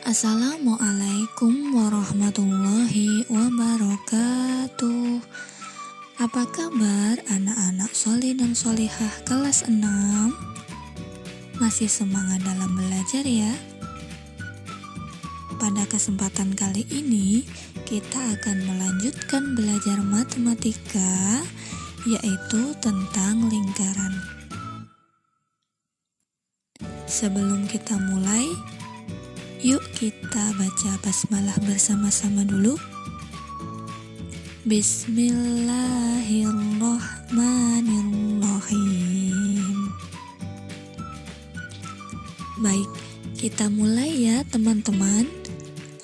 Assalamualaikum warahmatullahi wabarakatuh. Apa kabar anak-anak soleh dan solihah kelas 6? Masih semangat dalam belajar ya? Pada kesempatan kali ini kita akan melanjutkan belajar matematika, yaitu tentang lingkaran. Sebelum kita mulai, yuk kita baca basmalah bersama-sama dulu. Bismillahirrahmanirrahim. Baik, kita mulai ya teman-teman.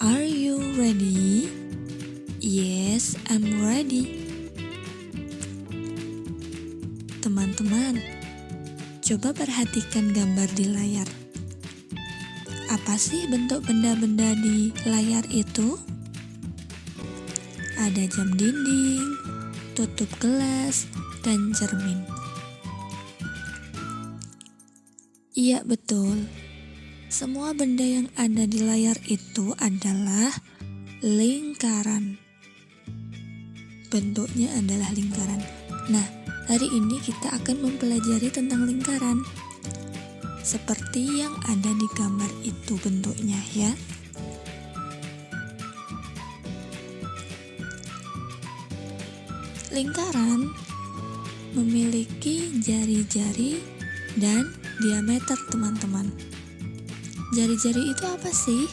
Are you ready? Yes, I'm ready. Teman-teman, coba perhatikan gambar di layar. Apa sih bentuk benda-benda di layar itu? Ada jam dinding, tutup gelas, dan cermin. Iya betul, semua benda yang ada di layar itu adalah lingkaran. Bentuknya adalah lingkaran. Nah, hari ini kita akan mempelajari tentang lingkaran. Seperti yang ada di gambar itu bentuknya ya. Lingkaran memiliki jari-jari dan diameter teman-teman. Jari-jari itu apa sih?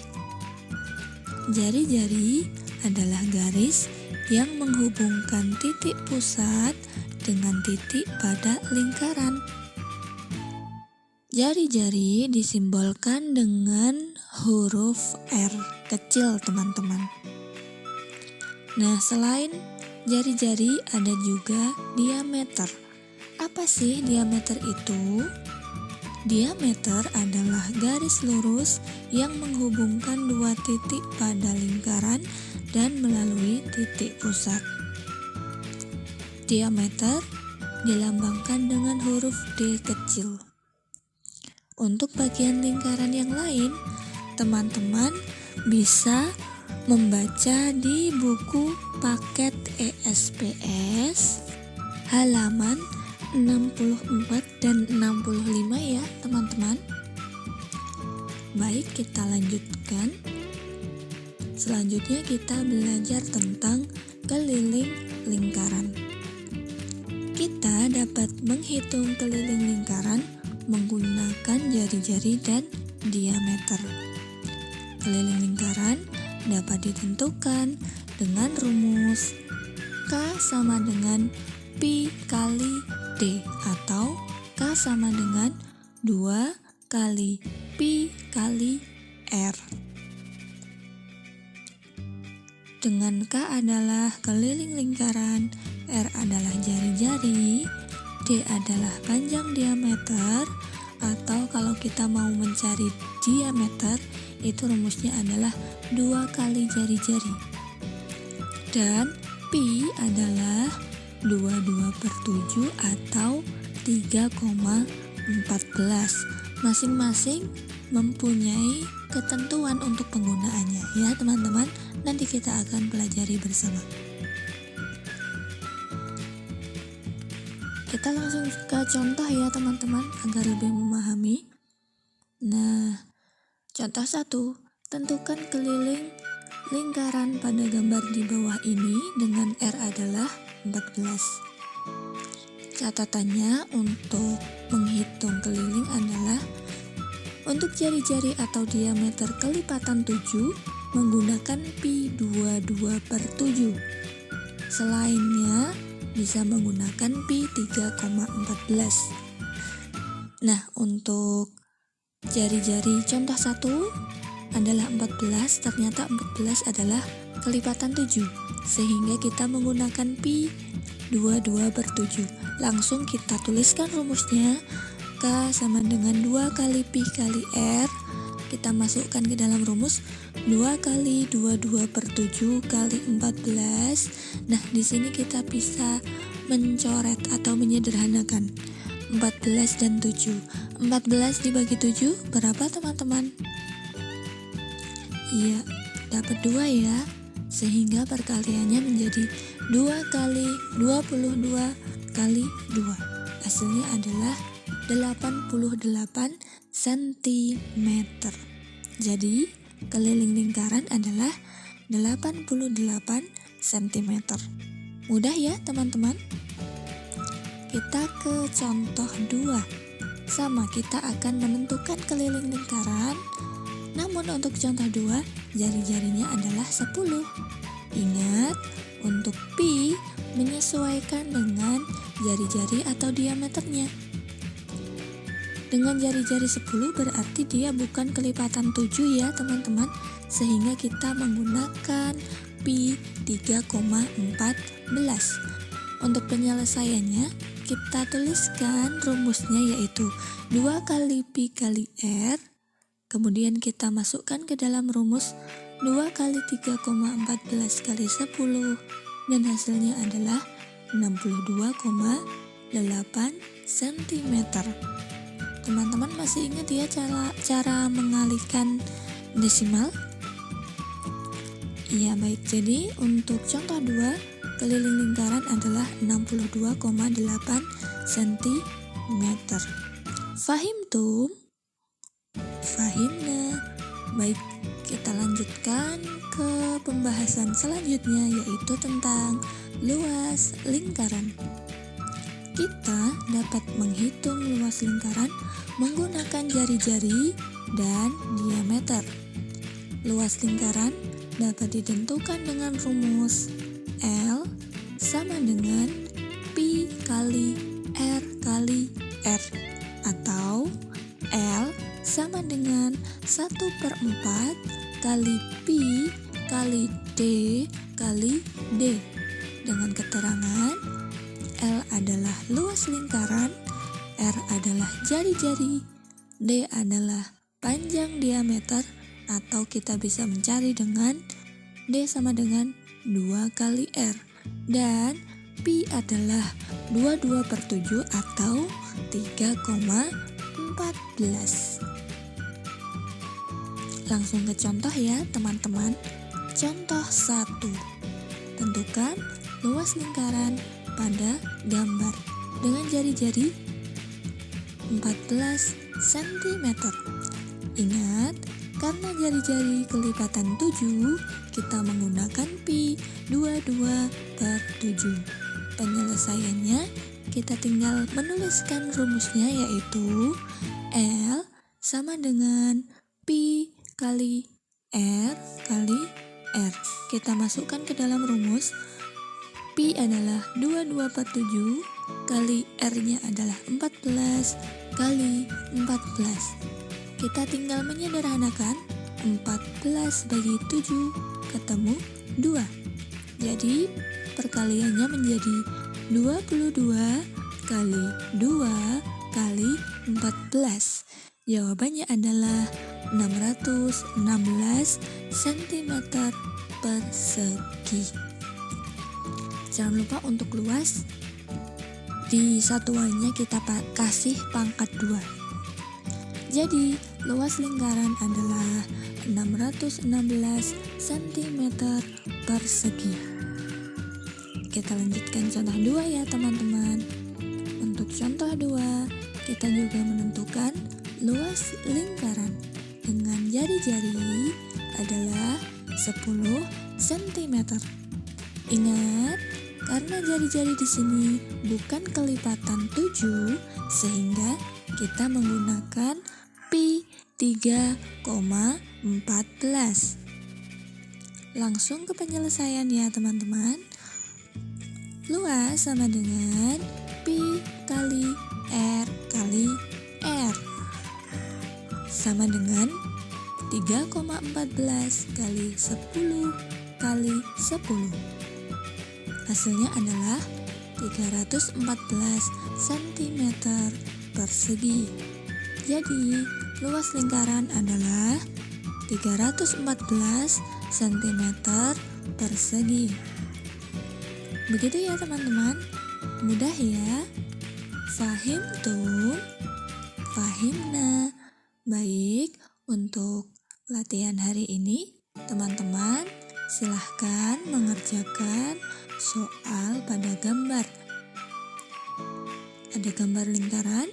Jari-jari adalah garis yang menghubungkan titik pusat dengan titik pada lingkaran. Jari-jari disimbolkan dengan huruf R kecil teman-teman. Nah, selain jari-jari ada juga diameter. Apa sih diameter itu? Diameter adalah garis lurus yang menghubungkan dua titik pada lingkaran dan melalui titik pusat. Diameter dilambangkan dengan huruf D kecil. Untuk bagian lingkaran yang lain, teman-teman bisa membaca di buku paket ESPS halaman 64 dan 65 ya teman-teman. Baik, kita lanjutkan. Selanjutnya kita belajar tentang keliling lingkaran. Kita dapat menghitung keliling lingkaran menggunakan jari-jari dan diameter. Keliling lingkaran dapat ditentukan dengan rumus K sama dengan Pi kali D atau K sama dengan 2 kali Pi kali R. Dengan K adalah keliling lingkaran, R adalah jari-jari, D adalah panjang diameter, atau kalau kita mau mencari diameter, itu rumusnya adalah 2 kali jari-jari. Dan Pi adalah 22/7 atau 3,14. Masing-masing mempunyai ketentuan untuk penggunaannya ya teman-teman. Nanti kita akan pelajari bersama. Kita langsung ke contoh ya teman-teman agar lebih memahami. Nah, contoh 1, tentukan keliling lingkaran pada gambar di bawah ini dengan R adalah 14. Catatannya untuk menghitung keliling adalah untuk jari-jari atau diameter kelipatan 7 menggunakan Pi 22/7. Selainnya bisa menggunakan Pi 3,14. Nah, untuk jari-jari contoh 1 adalah 14, ternyata 14 adalah kelipatan 7, sehingga kita menggunakan Pi 22/7. Langsung kita tuliskan rumusnya, K sama dengan 2 kali Pi kali R. Kita masukkan ke dalam rumus 2 kali 22/7 kali 14. Nah, di sini kita bisa mencoret atau menyederhanakan 14 dan 7. 14 dibagi 7 berapa teman-teman? Iya, dapat 2 ya. Sehingga perkaliannya menjadi 2 kali 22 kali 2. Hasilnya adalah 88 cm. Jadi, keliling lingkaran adalah 88 cm. Mudah ya teman-teman? Kita ke contoh 2. Sama, kita akan menentukan keliling lingkaran. Namun untuk contoh 2, jari-jarinya adalah 10. Ingat, untuk pi menyesuaikan dengan jari-jari atau diameternya. Dengan jari-jari 10 berarti dia bukan kelipatan 7 ya teman-teman, sehingga kita menggunakan pi 3,14. Untuk penyelesaiannya, kita tuliskan rumusnya yaitu 2 kali pi kali r, kemudian kita masukkan ke dalam rumus 2 kali 3,14 kali 10, dan hasilnya adalah 62,8 cm. Teman-teman masih ingat ya cara mengalihkan desimal? Iya, baik. Jadi untuk contoh 2, keliling lingkaran adalah 62,8 cm. Fahimtum? Fahimna. Baik, kita lanjutkan ke pembahasan selanjutnya, yaitu tentang luas lingkaran. Kita dapat menghitung luas lingkaran menggunakan jari-jari dan diameter. Luas lingkaran dapat ditentukan dengan rumus L sama dengan pi kali R kali R, atau L sama dengan 1/4 kali pi kali D kali D, dengan keterangan L adalah luas lingkaran, R adalah jari-jari, D adalah panjang diameter, atau kita bisa mencari dengan D sama dengan 2 kali R, dan pi adalah 22/7 atau 3,14. Langsung ke contoh ya teman-teman. Contoh 1. Tentukan luas lingkaran pada gambar dengan jari-jari 14 cm. Ingat, karena jari-jari kelipatan 7, kita menggunakan pi 22/7. Penyelesaiannya, kita tinggal menuliskan rumusnya yaitu L sama dengan pi kali R kali R. Kita masukkan ke dalam rumus. Pi adalah 22/7 kali R-nya adalah 14 kali 14. Kita tinggal menyederhanakan, 14 bagi 7 ketemu 2. Jadi perkaliannya menjadi 22 kali 2 kali 14. Jawabannya adalah 616 cm persegi. Jangan lupa untuk luas, di satuannya kita kasih pangkat 2. Jadi luas lingkaran adalah 616 cm persegi. Kita lanjutkan contoh 2 ya teman-teman. Untuk contoh 2, kita juga menentukan luas lingkaran dengan jari-jari adalah 10 cm. Ingat, karena jari-jari di sini bukan kelipatan 7, sehingga kita menggunakan pi 3,14. Langsung ke penyelesaian ya teman-teman. Luas sama dengan pi kali R kali R, sama dengan 3,14 kali 10 kali 10. Hasilnya adalah 314 cm persegi. Jadi luas lingkaran adalah 314 cm persegi. Begitu ya teman-teman. Mudah ya. Fahimtum? Fahimna. Baik, untuk latihan hari ini Teman-teman, silahkan mengerjakan soal pada gambar. Ada gambar lingkaran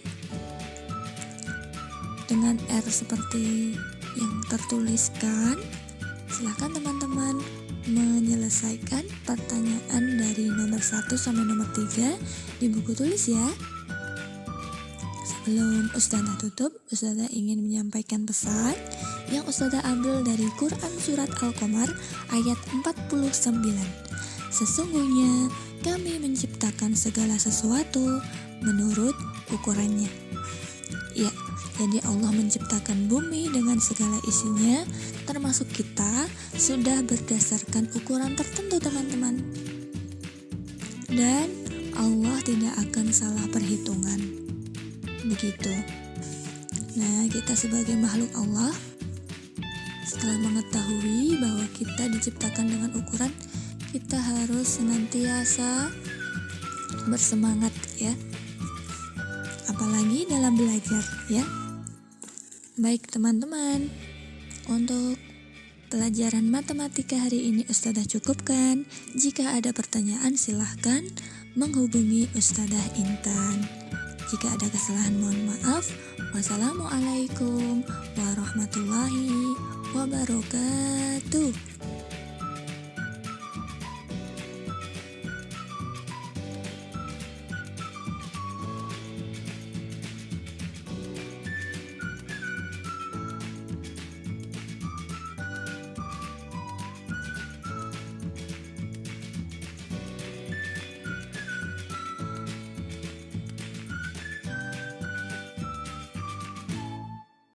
dengan R seperti yang tertuliskan. Silahkan teman-teman menyelesaikan pertanyaan dari nomor 1 sampai nomor 3 di buku tulis ya. Sebelum Ustazah tutup, Ustazah ingin menyampaikan pesan yang Ustazah ambil dari Quran Surat Al-Qamar ayat 49. Sesungguhnya kami menciptakan segala sesuatu menurut ukurannya. Ya, jadi Allah menciptakan bumi dengan segala isinya, termasuk kita, sudah berdasarkan ukuran tertentu teman-teman. Dan Allah tidak akan salah perhitungan. Begitu. Nah, kita sebagai makhluk Allah, setelah mengetahui bahwa kita diciptakan dengan ukuran, kita harus senantiasa bersemangat ya. Apalagi dalam belajar ya. Baik teman-teman, untuk pelajaran matematika hari ini Ustazah cukupkan. Jika ada pertanyaan silahkan menghubungi Ustazah Intan. Jika ada kesalahan mohon maaf. Wassalamualaikum warahmatullahi wabarakatuh.